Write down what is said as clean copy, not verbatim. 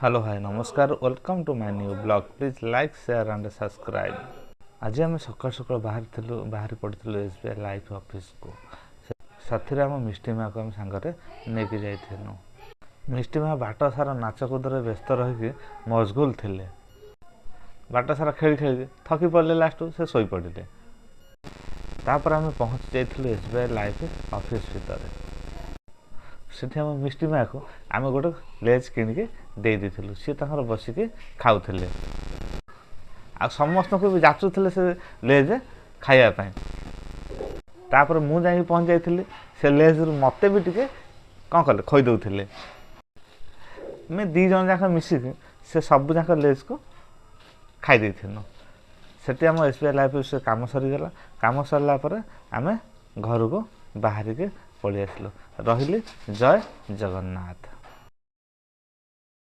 Hello hi नमस्कार welcome to my new blog please like share and subscribe. आज आम सकाल सकाल बाहरी पड़ू एसबीआई लाइफ ऑफिस को साथी आम मिष्टी माँ को आम सांगे नहीं जाइनु। मिष्टी माँ बाट सारा नाचकुदे व्यस्त रही मशगुल थे। बाट सारा खेली खेली थकी पड़े लास्ट से शोई पड़े। तापर आम पहुँची जाइलु एसबीआई लाइफ ऑफिस भितर। से आम मिष्टी माँ को आम गोटे लेज किणिकी देलु सी बसिकी खाऊले आ समस्त को भी जाचुले से लेज खायापी। तापर मु जा पहुँच जाइली से लेज मत भी टे कौन कले खोईदे मैं दी जन जाक मिसिक से सब जाक लेज को खाई से आम एसबीआई लाइफ से कम सरीगला। कम सरला आम घर को बाहर के पलि आसलु। रही जय जगन्नाथ।